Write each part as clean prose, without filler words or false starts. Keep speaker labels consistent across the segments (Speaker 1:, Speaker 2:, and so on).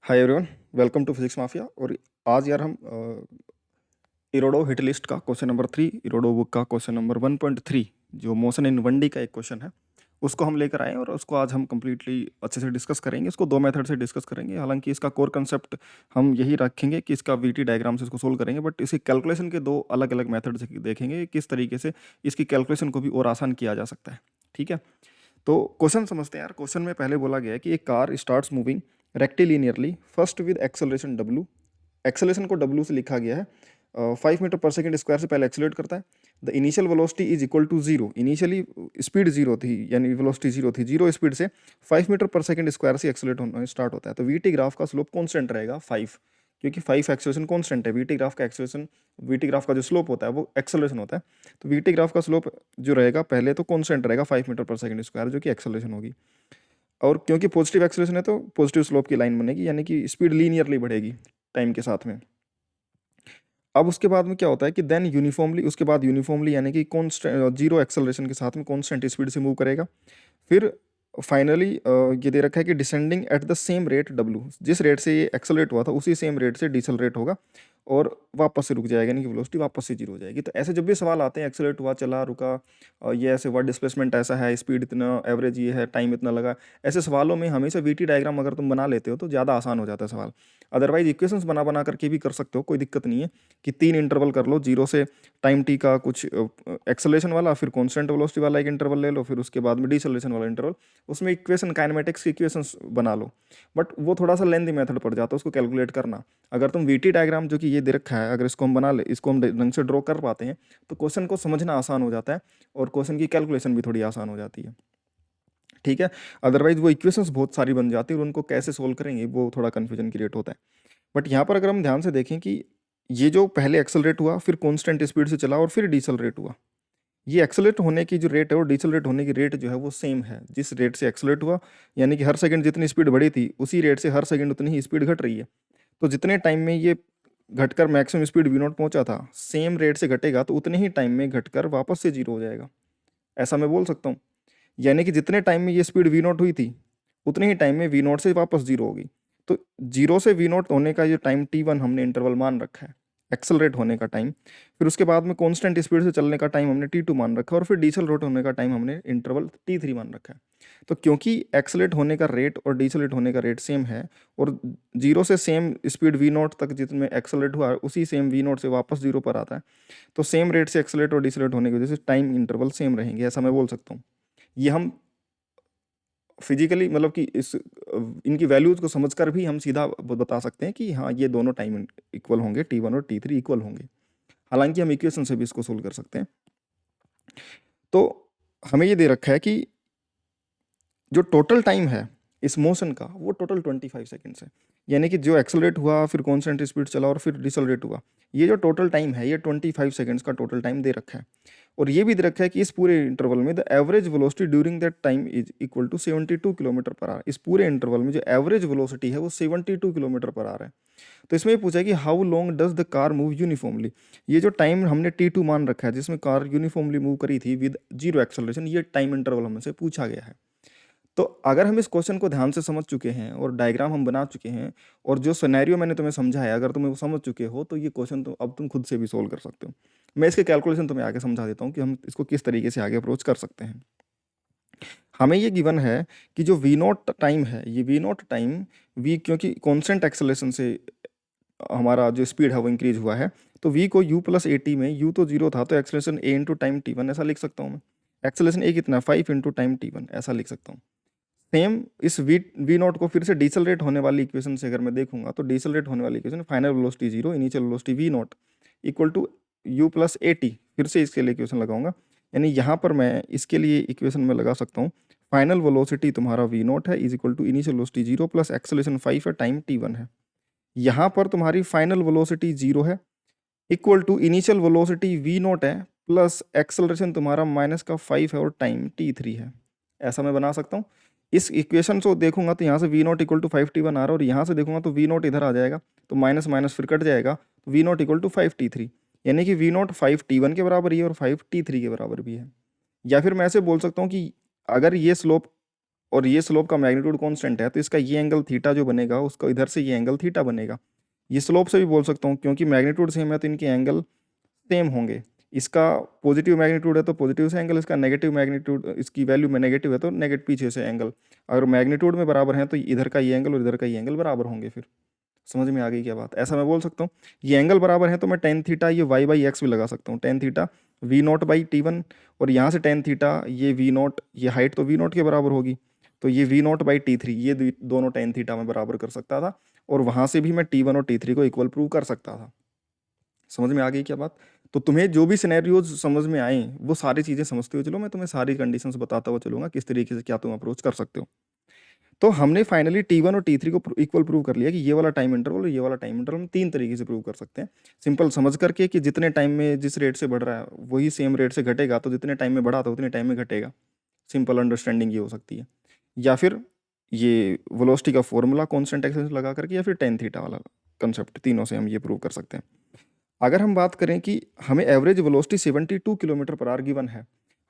Speaker 1: Hi everyone, welcome to Physics Mafia. और आज यार हम इरोडो हिट लिस्ट का क्वेश्चन नंबर 3, इरोडो बुक का क्वेश्चन नंबर 1.3 जो मोशन इन 1D का एक क्वेश्चन है उसको हम लेकर आए और उसको आज हम कंप्लीटली अच्छे से डिस्कस करेंगे। इसको दो मेथड से डिस्कस करेंगे। हालांकि इसका कोर कंसेप्ट हम यही रखेंगे कि इसका वीटी डायग्राम से इसको सोल्व करेंगे, बट इसकी कैलकुलेशन के दो अलग अलग मेथड से देखेंगे किस तरीके से इसकी कैलकुलेशन को भी और आसान किया जा सकता है। ठीक है, तो क्वेश्चन समझते हैं यार। क्वेश्चन में पहले बोला गया है कि एक car starts moving rectilinearly first with acceleration W. Acceleration को डब्ल्यू से लिखा गया है। 5 मीटर पर सेकेंड स्क्वायर से पहले एक्सेलरेट करता है। The initial velocity is equal to zero. Initially speed zero थी, यानी वेलोसिटी जीरो थी। जीरो स्पीड से 5 मीटर पर सेकेंड स्क्वायर से एक्सेलरेट होना स्टार्ट होता है। तो वीटी ग्राफ का स्लोप कॉन्स्टेंट रहेगा 5, क्योंकि 5 एक्सेलरेशन कॉन्स्टेंट है। वीटी ग्राफ का एक्सेलरेशन, वीटी ग्राफ का जो स्लोप होता है वो एक्सेलरेशन होता है। तो वीटी ग्राफ का स्लोप जो रहेगा पहले तो कॉन्स्टेंट रहेगा 5 मीटर पर सेकेंड स्क्वायर, जो कि एक्सेलरेशन होगी। और क्योंकि पॉजिटिव एक्सेलरेशन है तो पॉजिटिव स्लोप की लाइन बनेगी, यानी कि स्पीड लीनियरली बढ़ेगी टाइम के साथ में। अब उसके बाद में क्या होता है कि देन यूनिफॉर्मली, उसके बाद यूनिफॉर्मली यानी कि कॉन्स्टेंट जीरो एक्सेलरेशन के साथ में कॉन्स्टेंट स्पीड से मूव करेगा। फिर फाइनली ये दे रखा है कि descending at the same rate W, जिस रेट से ये एक्सेलरेट हुआ था उसी सेम रेट से डिसेलरेट होगा और वापस से रुक जाएगा, यानी कि वेलोसिटी वापस से जीरो हो जाएगी। तो ऐसे जब भी सवाल आते हैं एक्सेलरेट हुआ, चला, रुका, ये ऐसे हुआ, डिस्प्लेसमेंट ऐसा है, स्पीड इतना, एवरेज ये है, टाइम इतना लगा, ऐसे सवालों में हमेशा वीटी डायग्राम अगर तुम बना लेते हो तो ज़्यादा आसान हो जाता है सवाल। अदरवाइज इक्वेशंस बना बना करके भी कर सकते हो, कोई दिक्कत नहीं है कि 3 इंटरवल कर लो, जीरो से टाइम टी का कुछ एक्सेलरेशन वाला, फिर कॉन्स्टेंट वेलोसिटी वाला एक इंटरवल ले लो, फिर उसके बाद में डिसेलरेशन वाला इंटरवल, उसमें इक्वेशन काइनेमेटिक्स की इक्वेशंस बना लो। बट वो थोड़ा सा लेंथी मेथड पड़ जाता है उसको कैलकुलेट करना। अगर तुम वीटी डायग्राम जो कि ये दे रखा है, अगर इसको हम बना ले, इसको हम ढंग से ड्रॉ कर पाते हैं तो क्वेश्चन को समझना आसान हो जाता है और क्वेश्चन की कैलकुलेशन भी थोड़ी आसान हो जाती है। ठीक है, अदरवाइज वो इक्वेशंस बहुत सारी बन जाती है और उनको कैसे सोल्व करेंगे वो थोड़ा कन्फ्यूजन क्रिएट होता है। बट यहाँ पर अगर हम ध्यान से देखें कि ये जो पहले एक्सेलरेट हुआ, फिर कॉन्स्टेंट स्पीड से चला और फिर डिसेलरेट हुआ, ये एक्सेलरेट होने की जो रेट है और डिसेलरेट होने की रेट जो है वो सेम है। जिस रेट से एक्सेलरेट हुआ, यानी कि हर सेकंड जितनी स्पीड बढ़ी थी उसी रेट से हर सेकंड उतनी ही स्पीड घट रही है। तो जितने टाइम में ये घटकर मैक्सिमम स्पीड वी नॉट पहुंचा था, सेम रेट से घटेगा तो उतने ही टाइम में घटकर वापस से जीरो हो जाएगा। ऐसा मैं बोल सकता हूँ। यानी कि जितने टाइम में ये स्पीड वी नॉट हुई थी उतने ही टाइम में वी नॉट से वापस जीरो होगी। तो जीरो से वी नॉट होने का जो टाइम T1 हमने इंटरवल मान रखा है, एक्सेलरेट होने का टाइम, फिर उसके बाद में कांस्टेंट स्पीड से चलने का टाइम हमने T2 मान रखा है, और फिर डिसेलरेट होने का टाइम हमने इंटरवल T3 मान रखा है। तो क्योंकि एक्सेलरेट होने का रेट और डिसेलरेट होने का रेट सेम है और जीरो से सेम स्पीड वी नॉट तक जितने एक्सेलरेट हुआ उसी सेम वी नॉट से वापस जीरो पर आता है, तो सेम रेट से एक्सेलरेट और डिसेलरेट होने की वजह से टाइम इंटरवल सेम रहेंगे, ऐसा मैं बोल सकता हूँ। ये हम फिजिकली मतलब कि इस इनकी वैल्यूज को समझकर भी हम सीधा बता सकते हैं कि हाँ ये दोनों टाइम इक्वल होंगे, T1 और T3 इक्वल होंगे। हालांकि हम इक्वेशन से भी इसको सोल्व कर सकते हैं। तो हमें ये दे रखा है कि जो टोटल टाइम है इस मोशन का वो टोटल 25 सेकेंड्स है। यानी कि जो एक्सेलरेट हुआ, फिर कॉन्स्टेंट स्पीड चला और फिर डिसेलरेट हुआ, ये जो टोटल टाइम है ये 25 सेकेंड्स का टोटल टाइम दे रखा है। और ये भी दे रखा है कि इस पूरे इंटरवल में the average velocity during that time is equal to 72 kilometre per hour. इस पूरे इंटरवल में जो एवरेज वेलोसिटी है वो 72 किलोमीटर पर आवर है। तो इसमें ये पूछा है कि how long does the car move uniformly. ये जो टाइम हमने T2 मान रखा है जिसमें कार यूनिफॉर्मली मूव करी थी विद जीरो एक्सेलरेशन, ये टाइम इंटरवल हमसे पूछा गया है। तो अगर हम इस क्वेश्चन को ध्यान से समझ चुके हैं और डायग्राम हम बना चुके हैं और जो सिनेरियो मैंने तुम्हें समझाया अगर तुम वो समझ चुके हो तो ये क्वेश्चन तो अब तुम खुद से भी सोल्व कर सकते हो। मैं इसके कैलकुलेशन तुम्हें आगे समझा देता हूँ कि हम इसको किस तरीके से आगे अप्रोच कर सकते हैं। हमें ये गिवन है कि जो वी नॉट टाइम है, ये वी नॉट टाइम वी, क्योंकि कॉन्स्टेंट एक्सेलरेशन से हमारा जो स्पीड है वो इंक्रीज हुआ है, तो वी को u प्लस ए टी में, u तो जीरो था तो acceleration a into time T1 ऐसा लिख सकता हूँ मैं। एक्सेलरेशन a कितना है 5 इंटू टाइम T1 ऐसा लिख सकता हूँ। सेम इस वी नॉट को फिर से डिसेलरेट होने वाली इक्वेशन से अगर मैं देखूंगा तो डिसेलरेट होने वाली equation final velocity zero, initial velocity V nought equal to U plus A T, फिर से इसके लिए इक्वेशन लगाऊंगा। यानी यहाँ पर मैं इसके लिए इक्वेशन में लगा सकता हूँ फाइनल वेलोसिटी तुम्हारा वी नॉट है is equal to initial velocity zero plus acceleration 5 है, टाइम T1 है। यहाँ पर तुम्हारी फाइनल वेलोसिटी जीरो है equal to initial velocity V nought है प्लस एक्सेलरेशन तुम्हारा माइनस का 5 है और टाइम T3 है। ऐसा मैं बना सकता हूँ। इस इक्वेशन को देखूंगा तो यहाँ से V nought equal to 5T1 आ रहा है और यहाँ से देखूंगा तो वी नॉट इधर आ जाएगा तो माइनस माइनस फिर कट जाएगा, तो V nought equal to 5T3, यानी कि वी नॉट 5T1 के बराबर ही है और 5T3 के बराबर भी है। या फिर मैं ऐसे बोल सकता हूँ कि अगर ये स्लोप और ये स्लोप का मैग्नीट्यूड कांस्टेंट है, तो इसका ये एंगल थीटा जो बनेगा उसका इधर से ये एंगल थीटा बनेगा। ये स्लोप से भी बोल सकता हूँ, क्योंकि मैग्नीट्यूड सेम है तो इनके एंगल सेम होंगे। इसका पॉजिटिव मैग्नीट्यूड है तो पॉजिटिव से एंगल, इसका नेगेटिव मैग्नीट्यूड, इसकी वैल्यू में नेगेटिव है तो नेगेटिव पीछे से एंगल। अगर मैग्नीट्यूड में बराबर है तो इधर का ये एंगल और इधर का ये एंगल बराबर होंगे। फिर समझ में आ गई क्या बात? ऐसा मैं बोल सकता हूँ, ये एंगल बराबर है तो मैं टेन थीटा ये वाई बाई एक्स भी लगा सकता हूँ, tan theta V nought by T one, और यहाँ से टेन थीटा ये वी नॉट, ये हाइट तो वी नॉट के बराबर होगी, तो ये V nought by T three, ये दोनों टेन थीटा में बराबर कर सकता था, और वहाँ से भी मैं टी वन और टी थ्री को इक्वल प्रूव कर सकता था। समझ में आ गई क्या बात? तो तुम्हें जो भी सिनेरियोज समझ में आए वो सारी चीज़ें समझते हुए चलो, मैं तुम्हें सारी कंडीशंस बताता हुआ चलूंगा किस तरीके से क्या तुम अप्रोच कर सकते हो। तो हमने फाइनली टी1 और टी3 को इक्वल प्रूव कर लिया कि ये वाला टाइम इंटरवल और ये वाला टाइम इंटरवल हम तीन तरीके से प्रूव कर सकते हैं। सिंपल समझ करके कि जितने टाइम में जिस रेट से बढ़ रहा है वही सेम रेट से घटेगा, तो जितने टाइम में बढ़ा था उतने टाइम में घटेगा। सिंपल अंडरस्टैंडिंग ये हो सकती है, या फिर ये वेलोसिटी का फॉर्मूला कांस्टेंट एक्सेस लगा करके, या फिर टेन थीटा वाला कंसेप्ट, तीनों से हम ये प्रूव कर सकते हैं। अगर हम बात करें कि हमें average velocity 72 kilometre per our given है,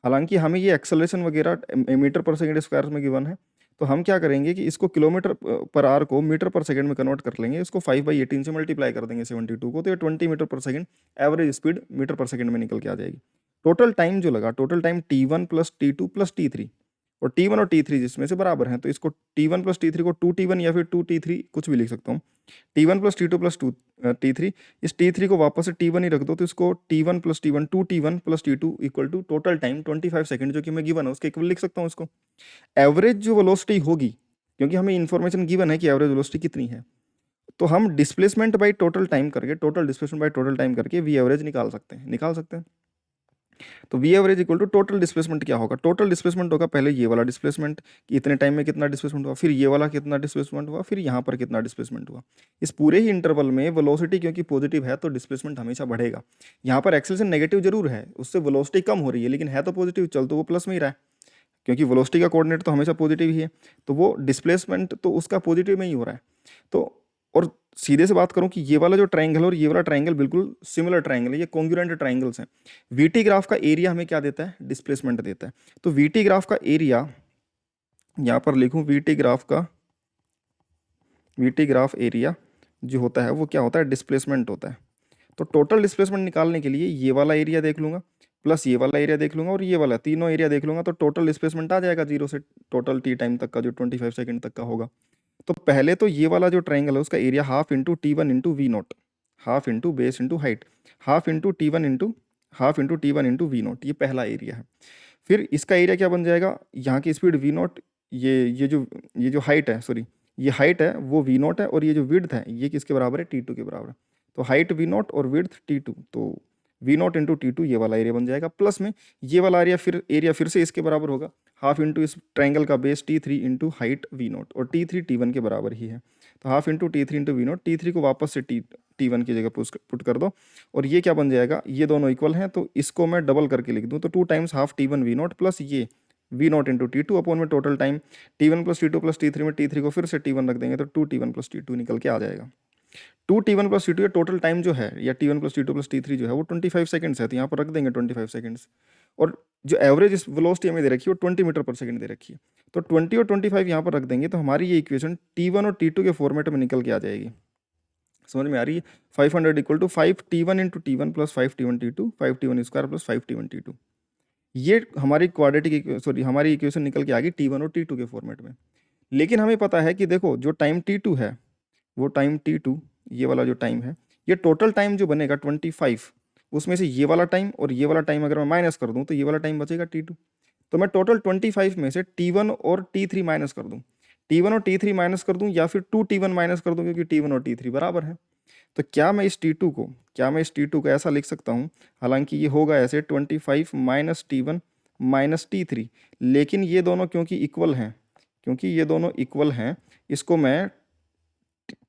Speaker 1: हालांकि हमें ये एक्सेलरेशन वगैरह मीटर पर सेकंड स्क्वायर में गिवन है, तो हम क्या करेंगे कि इसको किलोमीटर पर आवर को मीटर पर सेकंड में कन्वर्ट कर लेंगे, इसको 5/18 से मल्टीप्लाई कर देंगे 72 को, तो ये 20 मीटर पर सेकंड एवरेज स्पीड मीटर पर सेकंड में निकल के आ जाएगी। टोटल टाइम जो लगा, total time T1 plus T2 plus T3, और T1 और T3 जिसमें से बराबर हैं, तो इसको T1 प्लस T3 को 2T1 या फिर 2T3 कुछ भी लिख सकता हूँ, T1 plus T2 plus T3, इस T3 को वापस से T1 ही रख दो, तो इसको T1 plus T1 2T1 plus T2 equal to total time 25 second जो कि मैं गिवन है उसके इक्वल लिख सकता हूँ इसको। एवरेज जो वेलोसिटी होगी, क्योंकि हमें इन्फॉर्मेशन गिवन है कि एवरेज वेलोसिटी कितनी है, तो हम डिस्प्लेसमेंट बाई टोटल टाइम करके, total displacement by total time करके वी एवरेज निकाल सकते हैं। तो V average equal to total displacement क्या होगा? टोटल डिस्प्लेसमेंट होगा पहले ये वाला डिस्प्लेसमेंट कि इतने टाइम में कितना डिस्प्लेसमेंट हुआ, फिर ये वाला कितना डिस्प्लेसमेंट हुआ, फिर यहाँ पर कितना डिस्प्लेसमेंट हुआ। इस पूरे ही इंटरवल में वेलोसिटी क्योंकि पॉजिटिव है तो डिस्प्लेसमेंट हमेशा बढ़ेगा। यहाँ पर एक्सेलरेशन नेगेटिव जरूर है, उससे वेलोसिटी कम हो रही है, लेकिन है तो पॉजिटिव, चल तो वो प्लस में ही रहा है, क्योंकि वेलोसिटी का कोऑर्डिनेट तो हमेशा पॉजिटिव ही है, तो वो डिस्प्लेसमेंट तो उसका पॉजिटिव में ही हो रहा है। तो और सीधे से बात करूं कि ये वाला जो ट्रायंगल और ये वाला ट्रायंगल बिल्कुल सिमिलर ट्रायंगल है, ये कॉन्ग्रुएंट ट्रायंगल्स हैं। वीटी ग्राफ का एरिया हमें क्या देता है? डिस्प्लेसमेंट देता है। तो वीटी ग्राफ का एरिया यहाँ पर लिखूं, वीटी ग्राफ एरिया जो होता है वो क्या होता है? डिस्प्लेसमेंट होता है। तो टोटल डिस्प्लेसमेंट निकालने के लिए ये वाला एरिया देख लूंगा प्लस ये वाला एरिया देख लूंगा और ये वाला, तीनों एरिया देख लूंगा, तो टोटल डिस्प्लेसमेंट आ जाएगा जीरो से टोटल टी टाइम तक का जो 25 सेकंड तक का होगा। तो पहले तो ये वाला जो ट्रायंगल है उसका area half into T1 into V nought, half into base into height, half into T1 into half into T1 into V nought, ये पहला एरिया है। फिर इसका एरिया क्या बन जाएगा? यहाँ की स्पीड वी नॉट, ये जो हाइट है, सॉरी ये हाइट है वो वी नॉट है, और ये जो विड्थ है ये किसके बराबर है? T2 के बराबर है। तो हाइट वी नॉट और विड्थ T2, तो वी नॉट इंटू T2 ये वाला एरिया बन जाएगा, प्लस में ये वाला एरिया फिर से इसके बराबर होगा, हाफ इंटू इस ट्रायंगल का base T3 into height V nought, और T3 T1 के बराबर ही है, तो half into T3 into V nought, T3 को वापस से T1 की जगह पुट कर दो, और ये क्या बन जाएगा? ये दोनों इक्वल हैं तो इसको मैं डबल करके लिख दूँ, तो 2 times half T1 V naught plus ये V naught into T2 upon में total time T1 plus T2 plus T3 में T3 को फिर से T1 रख देंगे, तो 2T1 प्लस T2 निकल के आ जाएगा। 2T1 plus T2 total time जो है, या T1 plus T2 plus T3 जो है वो 25 सेकंड्स है, तो यहाँ पर रख देंगे 25 सेकंड्स, और जो एवरेज इस वेलोसिटी हमें दे रखी है वो 20 मीटर पर सेकंड दे रखी है, तो 20 और 25 यहाँ पर रख देंगे, तो हमारी ये इक्वेशन T1 और T2 के फॉर्मेट में निकल के आ जाएगी। समझ में आ रही है? 500 equal to 5T1 into T1 plus 5T1 T2, 5T1 square plus 5T1 T2, ये हमारी हमारी इक्वेशन निकल के आ गई T1 और T2 के फॉर्मेट में। लेकिन हमें पता है कि देखो जो टाइम T2 है, वो टाइम T2, ये वाला जो टाइम है, ये टोटल टाइम जो बनेगा 25, उसमें से ये वाला टाइम और ये वाला टाइम अगर मैं माइनस कर दूं तो ये वाला टाइम बचेगा T2, तो मैं टोटल 25 में से T1 और T3 माइनस कर दूं, T1 और T3 माइनस कर दूं, या फिर 2T1 माइनस कर दूं, क्योंकि T1 और T3 बराबर है। तो क्या मैं इस T2 को ऐसा लिख सकता हूँ? हालांकि ये होगा ऐसे 25 माइनस T1 माइनस T3, लेकिन ये दोनों क्योंकि इक्वल हैं, इसको मैं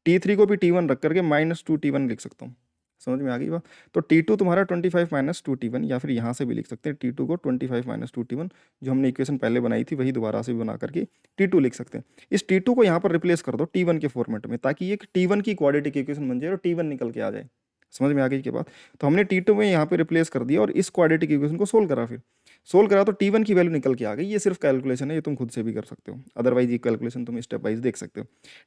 Speaker 1: T3 को भी T1 रख करके माइनस 2T1 लिख सकता हूँ। समझ में आ गई बात? तो T2 तुम्हारा 25 माइनस 2T1, या फिर यहाँ से भी लिख सकते हैं T2 को 25 माइनस 2T1, जो हमने इक्वेशन पहले बनाई थी वही दोबारा से भी बना करके T2 लिख सकते हैं। इस T2 को यहाँ पर रिप्लेस कर दो T1 के फॉर्मेट में, ताकि ये T1 की क्वाड्रेटिक इक्वेशन बन जाए और T1 निकल के आ जाए। समझ में आ गई के बात? तो हमने T2 में यहाँ पे रिप्लेस कर दिया और इस क्वाड्रेटिक इक्वेशन को सोल्व करा, फिर सोल्व करा तो T1 की वैल्यू निकल के आ गई। ये सिर्फ कैलकुलेशन है, ये तुम खुद से भी कर सकते हो, अदरवाइज ये कैलकुलेशन तुम स्टेप वाइज देख सकते हो।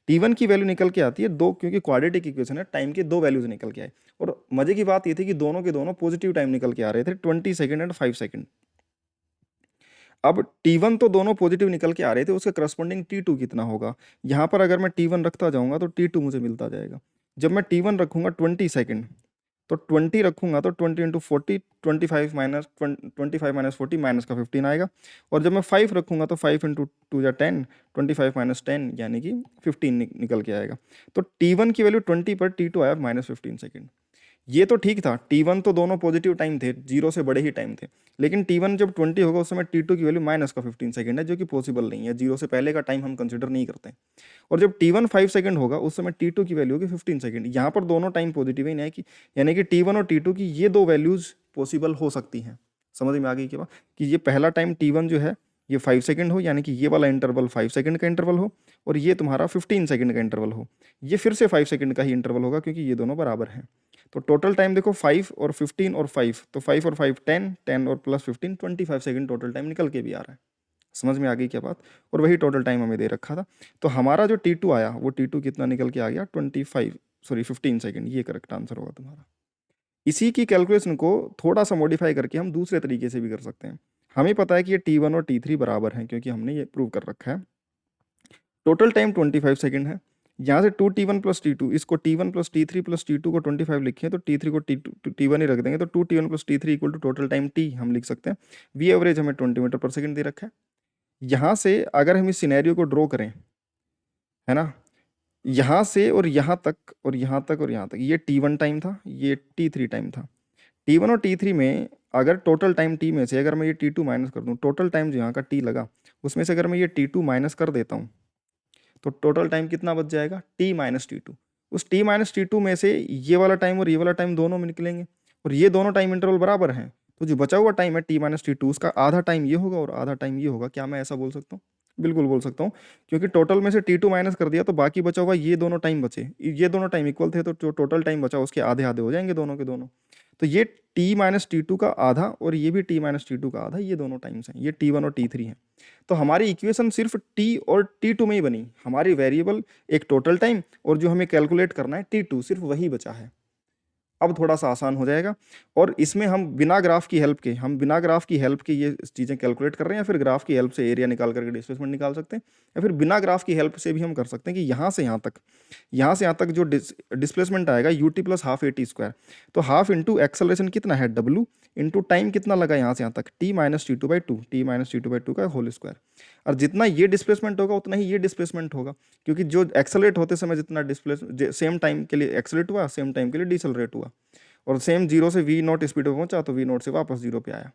Speaker 1: T1 की वैल्यू निकल के आती है दो, क्योंकि क्वाड्रेटिक इक्वेशन है, टाइम के दो वैल्यूज निकल के आए। और मजे की बात ये थी कि दोनों के दोनों पॉजिटिव टाइम निकल के आ रहे थे, 20 सेकंड एंड 5 सेकंड। अब T1 तो दोनों पॉजिटिव निकल के आ रहे थे, उसके करस्पॉन्डिंग T2 कितना होगा। यहाँ पर अगर मैं T1 रखता जाऊंगा तो T2 मुझे मिलता जाएगा। जब मैं T1 रखूंगा 20 सेकंड, तो 20 रखूंगा तो 20 इंटू 40, 25 माइनस 40 माइनस का 15 आएगा। और जब मैं 5 रखूंगा तो 5 इंटू 2 या 10, 25 माइनस 10 यानी कि 15 निकल के आएगा। तो T1 की वैल्यू 20 पर T2 आया -15 सेकंड। ये तो ठीक था, T1 तो दोनों पॉजिटिव टाइम थे, जीरो से बड़े ही टाइम थे। लेकिन T1 जब 20 होगा उस समय T2 की वैल्यू माइनस का 15 सेकंड है, जो कि पॉसिबल नहीं है, जीरो से पहले का टाइम हम कंसिडर नहीं करते। और जब T1 5 सेकंड होगा उस समय T2 की वैल्यू होगी 15 सेकंड। यहाँ पर दोनों टाइम पॉजिटिव ही नहीं है, यानी कि T1 और T2 की ये दो वैल्यूज पॉसिबल हो सकती हैं। समझ में आ गई क्या बात, कि ये पहला टाइम T1 जो है ये 5 सेकंड हो, यानी कि ये वाला इंटरवल 5 सेकंड का इंटरवल हो, और ये तुम्हारा 15 सेकंड का इंटरवल हो। ये फिर से 5 सेकंड का ही इंटरवल होगा, क्योंकि ये दोनों बराबर हैं। तो टोटल टाइम देखो 5 और 15 और 5, तो 5 और 5 10, 10 और प्लस 15 25 सेकंड टोटल टाइम निकल के भी आ रहा है। समझ में आ गई क्या बात, और वही टोटल टाइम हमें दे रखा था। तो हमारा जो T2 आया वो T2 कितना निकल के आ गया, 15 सेकंड। ये करेक्ट आंसर होगा तुम्हारा। इसी की कैलकुलेशन को थोड़ा सा मॉडिफाई करके हम दूसरे तरीके से भी कर सकते हैं। हमें पता है कि ये T1 और T3 बराबर हैं, क्योंकि हमने ये प्रूव कर रखा है। टोटल टाइम 25 सेकंड है। यहाँ से 2T1 प्लस T2, इसको T1 plus T3 plus T2 को 25 लिखे, तो T3 को T1 ही रख देंगे, तो 2T1 plus T3 equal to total time T हम लिख सकते हैं। वी एवरेज हमें 20 मीटर पर सेकंड दे रखा है। यहाँ से अगर हम इस सिनेरियो को ड्रॉ करें, है ना, यहाँ से और यहाँ तक और यहाँ तक और यहाँ तक, ये T1 टाइम था, ये T3 टाइम था। T1 और T3 में अगर टोटल टाइम T में से अगर मैं ये T2 माइनस कर दूँ, टोटल टाइम जो यहाँ का T लगा उसमें से अगर मैं ये T2 माइनस कर देता हूँ, तो टोटल टाइम कितना बच जाएगा, T माइनस T2। उस T माइनस T2 में से ये वाला टाइम और ये वाला टाइम दोनों में निकलेंगे, और ये दोनों टाइम इंटरवल बराबर हैं, तो जो बचा हुआ टाइम है T माइनस T2, उसका आधा टाइम ये होगा और आधा टाइम ये होगा। क्या मैं ऐसा बोल सकता हूँ? बिल्कुल बोल सकता हूँ, क्योंकि टोटल में से T2 माइनस कर दिया तो बाकी बचा हुआ ये दोनों टाइम बचे, ये दोनों टाइम इक्वल थे, तो जो टोटल टाइम बचा उसके आधे आधे हो जाएंगे दोनों के दोनों। तो ये T माइनस T2 का आधा और ये भी T माइनस T2 का आधा, ये दोनों टाइम्स हैं, ये T1 और T3 हैं। तो हमारी इक्वेशन सिर्फ T और T2 में ही बनी। हमारी वेरिएबल एक टोटल टाइम और जो हमें कैलकुलेट करना है T2, सिर्फ वही बचा है। अब थोड़ा सा आसान हो जाएगा, और इसमें हम बिना ग्राफ की हेल्प के ये चीज़ें कैलकुलेट कर रहे हैं, या फिर ग्राफ की हेल्प से एरिया निकाल करके डिस्प्लेसमेंट निकाल सकते हैं, या फिर बिना ग्राफ की हेल्प से भी हम कर सकते हैं कि यहाँ से यहाँ तक जो डिस्प्लेसमेंट आएगा UT plus half AT square. तो हाफ इंटू एक्सेलरेशन कितना है W, इंटू टाइम कितना लगा यहाँ से यहाँ तक T माइनस T2 बाई 2 का होल स्क्वायर। और जितना ये डिस्प्लेसमेंट होगा उतना ही ये डिस्प्लेसमेंट होगा, क्योंकि जो एक्सेलरेट होते समय जितना सेम टाइम के लिए एक्सेलरेट हुआ, सेम टाइम के लिए डिसेलरेट हुआ, और सेम जीरो से V0 स्पीड पे पहुंचा तो V0 से वापस जीरो पे आया,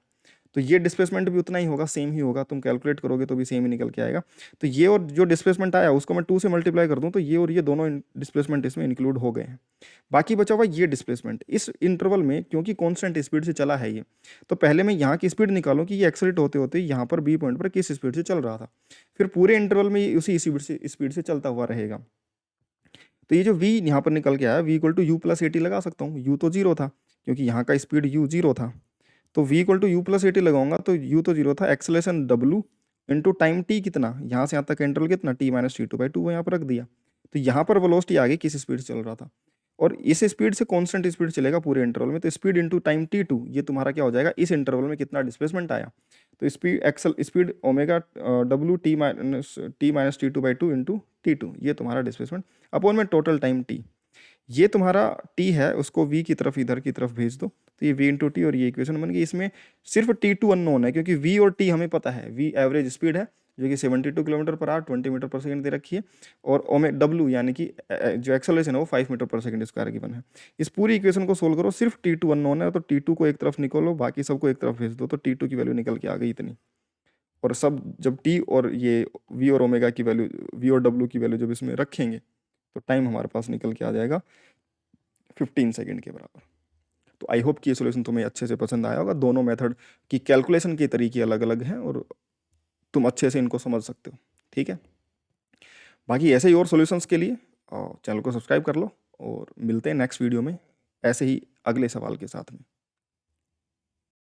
Speaker 1: तो ये डिस्प्लेसमेंट भी उतना ही होगा, सेम ही होगा। तुम कैलकुलेट करोगे तो भी सेम ही निकल के आएगा। तो ये और जो डिस्प्लेसमेंट आया उसको मैं 2 से मल्टीप्लाई कर दूं, तो ये और ये दोनों डिस्प्लेसमेंट इसमें इंक्लूड हो गए हैं। बाकी बचा हुआ ये डिस्प्लेसमेंट इस इंटरवल में, क्योंकि कांस्टेंट स्पीड से चला है ये, तो पहले मैं यहाँ की स्पीड निकालूं कि ये एक्सेलरेट होते होते यहाँ पर B पॉइंट पर किस स्पीड से चल रहा था, फिर पूरे इंटरवल में उसी स्पीड से चलता हुआ रहेगा। तो ये जो V यहाँ पर निकल के आया, V equal to U plus AT लगा सकता हूँ। U तो जीरो था, क्योंकि यहाँ का स्पीड U जीरो था, तो V equal to U plus AT लगाऊंगा, तो U तो जीरो था, acceleration W into time T कितना, यहाँ से यहाँ तक इंटरवल कितना, T माइनस T2 बाई 2 वो यहाँ पर रख दिया। तो यहाँ पर वेलोसिटी आ गई किस स्पीड से चल रहा था, और इस स्पीड से कांस्टेंट स्पीड चलेगा पूरे इंटरवल में, तो स्पीड इंटू टाइम T2, ये तुम्हारा क्या हो जाएगा, इस इंटरवल में कितना डिस्प्लेसमेंट आया। तो speed omega W T minus T2 by 2 into T2, ये तुम्हारा डिस्प्लेसमेंट अपॉन में टोटल टाइम T। ये तुम्हारा T है, उसको V की तरफ इधर की तरफ भेज दो, तो ये V इंटू टी, और ये इक्वेशन बन गई। इसमें सिर्फ T2 अननोन है, क्योंकि V और T हमें पता है। V एवरेज स्पीड है जो कि 72 किलोमीटर पर आवर 20 मीटर पर सेकंड दे रखी है, और W यानी कि जो एक्सेलरेशन है वो 5 मीटर पर सेकंड स्क्वायर गिवन है। इस पूरी इक्वेशन को सोल्व करो, सिर्फ T2 अननोन है, तो T2 को एक तरफ निकालो, बाकी सबको एक तरफ भेज दो, तो T2 की वैल्यू निकल के आ गई इतनी। और सब जब T और ये V और ओमेगा की वैल्यू, V और W की वैल्यू जब इसमें रखेंगे, तो टाइम हमारे पास निकल के आ जाएगा 15 सेकंड के बराबर। तो आई होप कि ये सोल्यूशन तुम्हें अच्छे से पसंद आया होगा। दोनों मेथड की कैलकुलेशन के तरीके अलग अलग हैं, और तुम अच्छे से इनको समझ सकते हो। ठीक है, बाकी ऐसे ही और सॉल्यूशंस के लिए चैनल को सब्सक्राइब कर लो, और मिलते हैं नेक्स्ट वीडियो में ऐसे ही अगले सवाल के साथ में।